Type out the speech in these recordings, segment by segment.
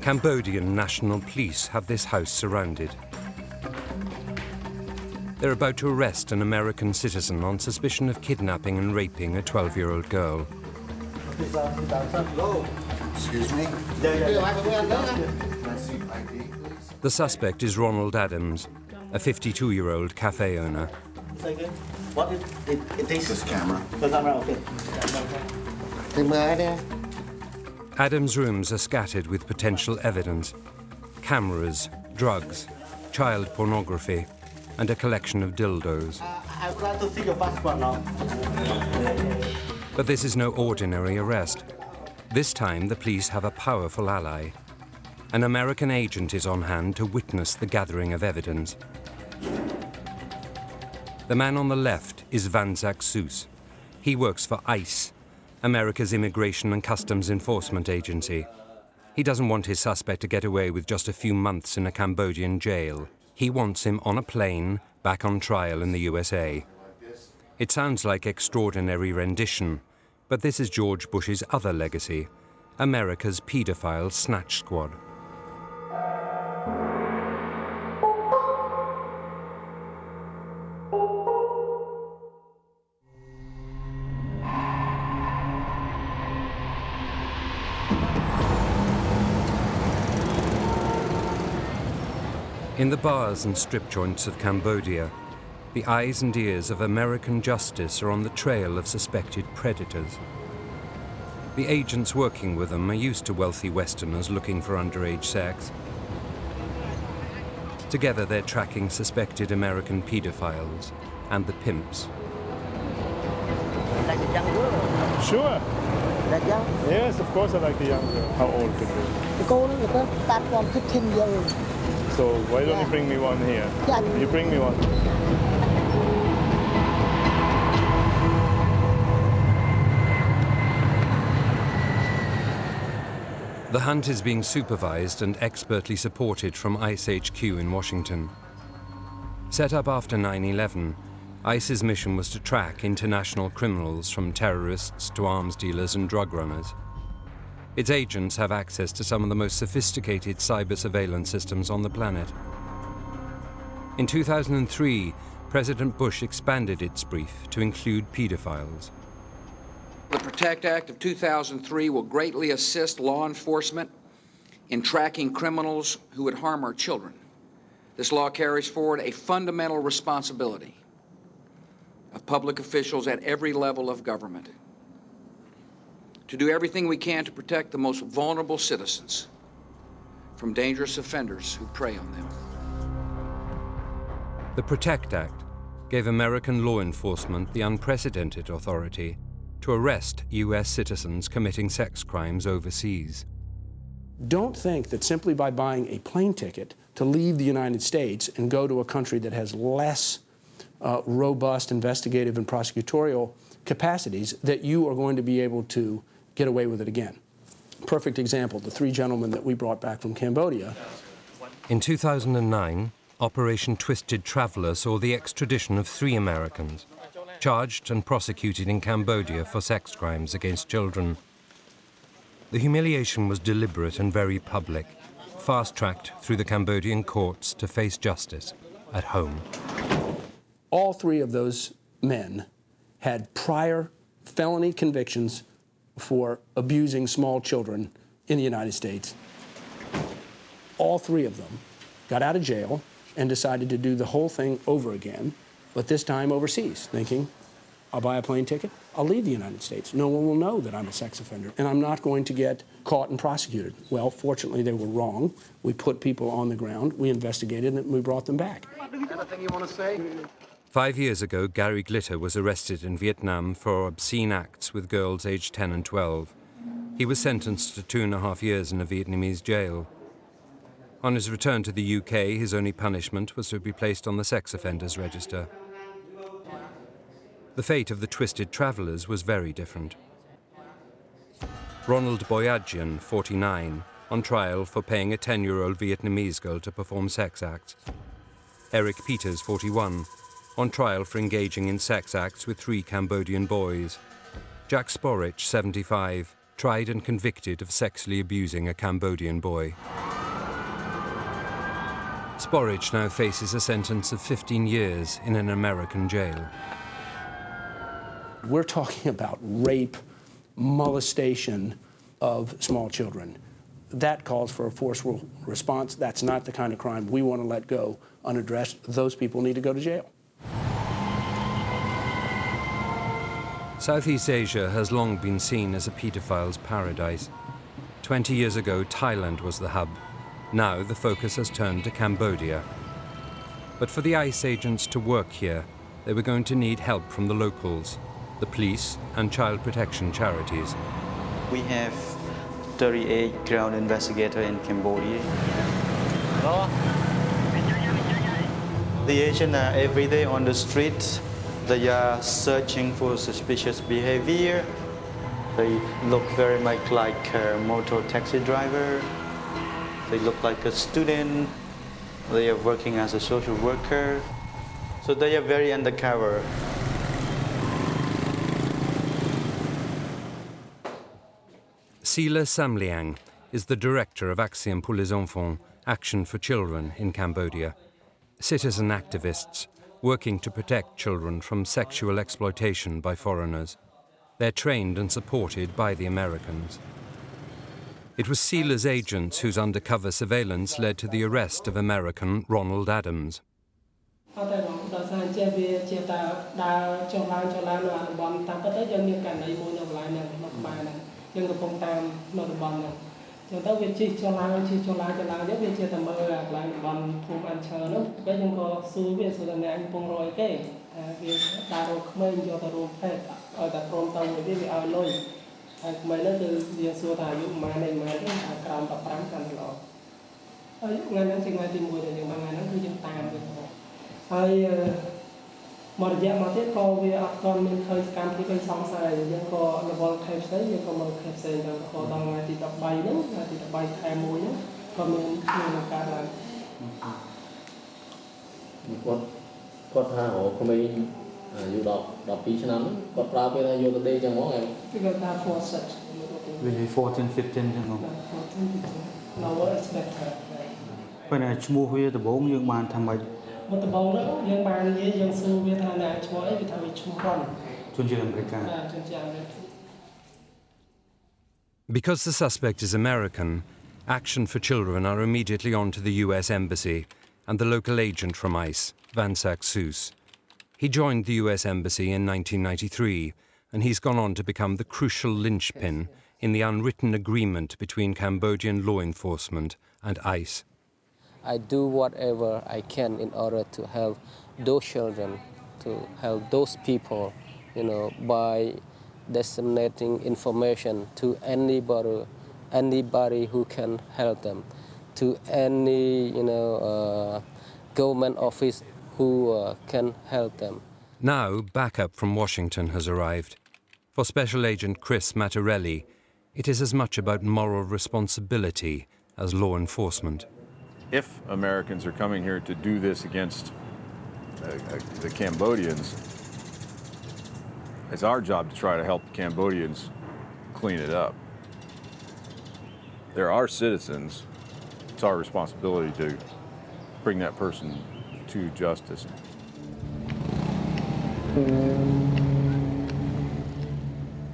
Cambodian National Police have this house surrounded. They're about to arrest an American citizen on suspicion of kidnapping and raping a 12-year-old girl. Hello. Excuse me? The suspect is Ronald Adams, a 52-year-old cafe owner. What it takes this camera. Adams' rooms are scattered with potential evidence: cameras, drugs, child pornography, and a collection of dildos. I'd like to see your passport now. But this is no ordinary arrest. This time, the police have a powerful ally. An American agent is on hand to witness the gathering of evidence. The man on the left is Vanzak Soos. He works for ICE, America's Immigration and Customs Enforcement Agency. He doesn't want his suspect to get away with just a few months in a Cambodian jail. He wants him on a plane, back on trial in the USA. It sounds like extraordinary rendition, but this is George Bush's other legacy, America's paedophile snatch squad. In the bars and strip joints of Cambodia, the eyes and ears of American justice are on the trail of suspected predators. The agents working with them are used to wealthy Westerners looking for underage sex. Together, they're tracking suspected American pedophiles and the pimps. Like the young girl? Sure. That young? Yes, of course I like the young girl. How old could be? The girl start from 15 years old. So why don't you bring me one here? Yeah. You bring me one. The hunt is being supervised and expertly supported from ICE HQ in Washington. Set up after 9/11, ICE's mission was to track international criminals from terrorists to arms dealers and drug runners. Its agents have access to some of the most sophisticated cyber surveillance systems on the planet. In 2003, President Bush expanded its brief to include pedophiles. The PROTECT Act of 2003 will greatly assist law enforcement in tracking criminals who would harm our children. This law carries forward a fundamental responsibility of public officials at every level of government to do everything we can to protect the most vulnerable citizens from dangerous offenders who prey on them. The PROTECT Act gave American law enforcement the unprecedented authority to arrest US citizens committing sex crimes overseas. Don't think that simply by buying a plane ticket to leave the United States and go to a country that has less robust investigative and prosecutorial capacities that you are going to be able to get away with it again. Perfect example, the 3 gentlemen that we brought back from Cambodia. In 2009, Operation Twisted Traveler saw the extradition of 3 Americans, charged and prosecuted in Cambodia for sex crimes against children. The humiliation was deliberate and very public, fast-tracked through the Cambodian courts to face justice at home. All 3 of those men had prior felony convictions for abusing small children in the United States. All 3 of them got out of jail and decided to do the whole thing over again, but this time overseas, thinking, I'll buy a plane ticket, I'll leave the United States. No one will know that I'm a sex offender, and I'm not going to get caught and prosecuted. Well, fortunately, they were wrong. We put people on the ground, we investigated, and we brought them back. Anything you want to say? 5 years ago, Gary Glitter was arrested in Vietnam for obscene acts with girls aged 10 and 12. He was sentenced to 2.5 years in a Vietnamese jail. On his return to the UK, his only punishment was to be placed on the sex offenders register. The fate of the Twisted Travellers was very different. Ronald Boyadjian, 49, on trial for paying a 10-year-old Vietnamese girl to perform sex acts. Eric Peters, 41, on trial for engaging in sex acts with 3 Cambodian boys. Jack Sporich, 75, tried and convicted of sexually abusing a Cambodian boy. Sporridge now faces a sentence of 15 years in an American jail. We're talking about rape, molestation of small children. That calls for a forceful response. That's not the kind of crime we want to let go unaddressed. Those people need to go to jail. Southeast Asia has long been seen as a paedophile's paradise. 20 years ago, Thailand was the hub. Now the focus has turned to Cambodia. But for the ICE agents to work here, they were going to need help from the locals, the police and child protection charities. We have 38 ground investigators in Cambodia. The agents are every day on the street. They are searching for suspicious behavior. They look very much like a motor taxi driver. They look like a student. They are working as a social worker. So they are very undercover. Sila Samliang is the director of Action pour les Enfants, Action for Children in Cambodia. Citizen activists working to protect children from sexual exploitation by foreigners. They're trained and supported by the Americans. It was Sila's agents whose undercover surveillance led to the arrest of American Ronald Adams. Really 14, 15 ចឹងហ៎ ពេលណាឈ្មោះវាដំបូងយើងបានថាម៉េច Because the suspect is American, Action for Children are immediately on to the US Embassy and the local agent from ICE, Vansak Soos. He joined the US Embassy in 1993, and he's gone on to become the crucial linchpin in the unwritten agreement between Cambodian law enforcement and ICE. I do whatever I can in order to help those children, to help those people, by disseminating information to anybody who can help them, to any, government office who can help them. Now, backup from Washington has arrived. For Special Agent Chris Mattarelli, it is as much about moral responsibility as law enforcement. If Americans are coming here to do this against the Cambodians, it's our job to try to help the Cambodians clean it up. They're our citizens. It's our responsibility to bring that person to justice.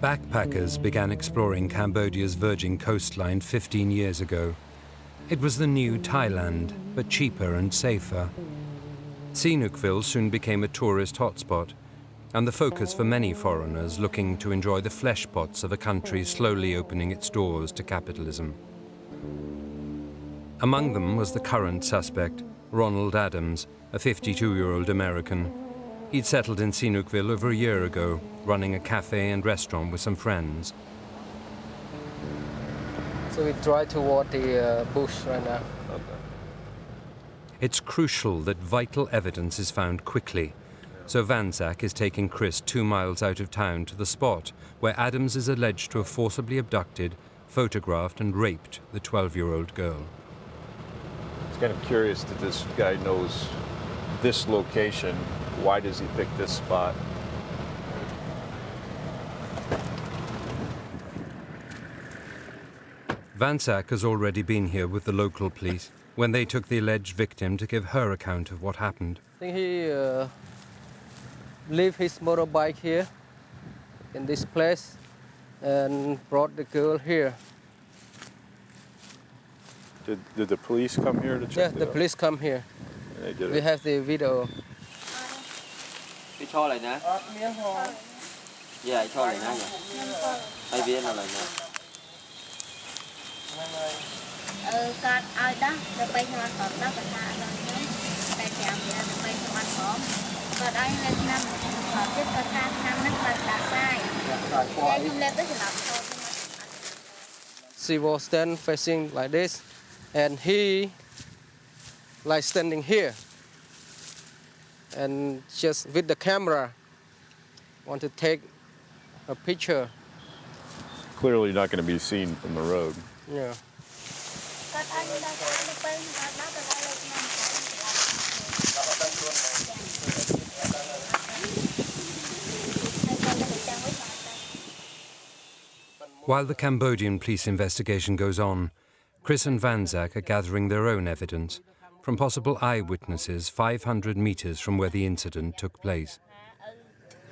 Backpackers began exploring Cambodia's virgin coastline 15 years ago. It was the new Thailand, but cheaper and safer. Sihanoukville soon became a tourist hotspot, and the focus for many foreigners looking to enjoy the flesh pots of a country slowly opening its doors to capitalism. Among them was the current suspect, Ronald Adams, a 52-year-old American. He'd settled in Sihanoukville over a year ago, running a cafe and restaurant with some friends. So we try toward the bush right now. It's crucial that vital evidence is found quickly, so Vansak is taking Chris 2 miles out of town to the spot where Adams is alleged to have forcibly abducted, photographed and raped the 12-year-old girl. It's kind of curious that this guy knows this location. Why does he pick this spot? Van Zak has already been here with the local police when they took the alleged victim to give her account of what happened. I think he left his motorbike here in this place and brought the girl here. Did the police come here to check? Yeah, the police come here. They did We it. have the video. Cái cho lại nè. Dạ, cho lại nè. Hai viên là lại nè. Con ai đó, rồi bây giờ còn đó còn hạ rồi nhé. Tại chạm thì là bây giờ ăn hổm. Còn ai lên năm, còn chết con ta năm nó còn đã sai. Nên không lên tới thì làm thôi. She was stand facing like this, and he like standing here. And just with the camera, want to take a picture. Clearly not going to be seen from the road. Yeah. While the Cambodian police investigation goes on, Chris and Van Zak are gathering their own evidence from possible eyewitnesses 500 meters from where the incident took place.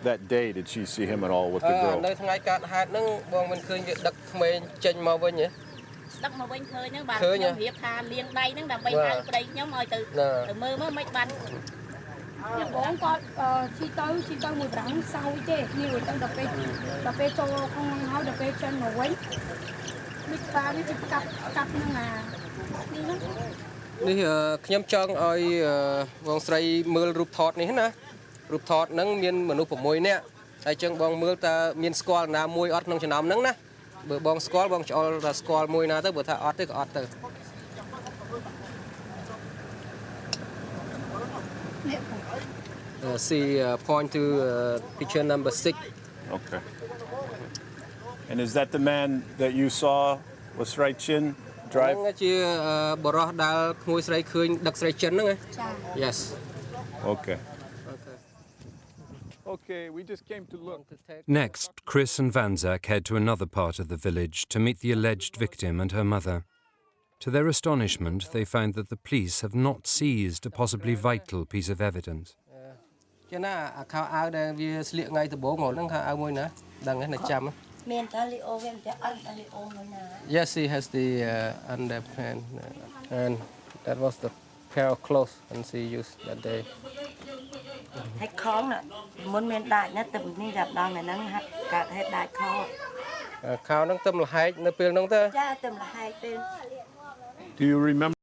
That day, did she see him at all with the girl? Nơiថ្ងៃកើតហេតុហ្នឹងបងមិនឃើញវាដឹកក្មេងចេញមកវិញទេ ដឹកមកវិញឃើញហ្នឹងបាទខ្ញុំរៀបថាលាងដៃហ្នឹងដើម្បីហៅប្តីខ្ញុំឲ្យទៅមើលមើលមិនបានបងគាត់ជីទៅមួយប្រាំងសោយទេនេះទៅដល់ពេលចូលក្នុងហើយដល់ពេលចេញមកវិញនេះបាទនេះជាកាប់ហ្នឹងណានេះខ្ញុំចង់ឲ្យបងស្រីមើលរូបថតនេះណារូបថតហ្នឹងមានមនុស្ស6នាក់ហើយចឹងបងមើលតើមានស្គាល់ណាមួយអត់ក្នុងចំណោមហ្នឹងណាបើបងស្គាល់បងច្អល់ថាស្គាល់មួយណាទៅបើថាអត់ទេក៏អត់ទៅ See point to picture number 6. Okay. And is that the man that you saw with straight chin drive? ហ្នឹងជាបរិះដែលក្មួយស្រីឃើញដឹកស្រីចិនហ្នឹងឯង Yes. Okay. Okay, we just came to look. Next, Chris and Van Zak head to another part of the village to meet the alleged victim and her mother. To their astonishment, they find that the police have not seized a possibly vital piece of evidence. Yes, he has the underpants, and that was the pair of clothes and she used that day. ហើយខងមុនមានដាច់ណាទឹកនេះចាប់ដល់នៅហ្នឹងកើតហេតុដាច់ខោ ខោហ្នឹងទឹមលហែកនៅពេលហ្នឹងទៅ ចាទឹមលហែកពេល Do you remember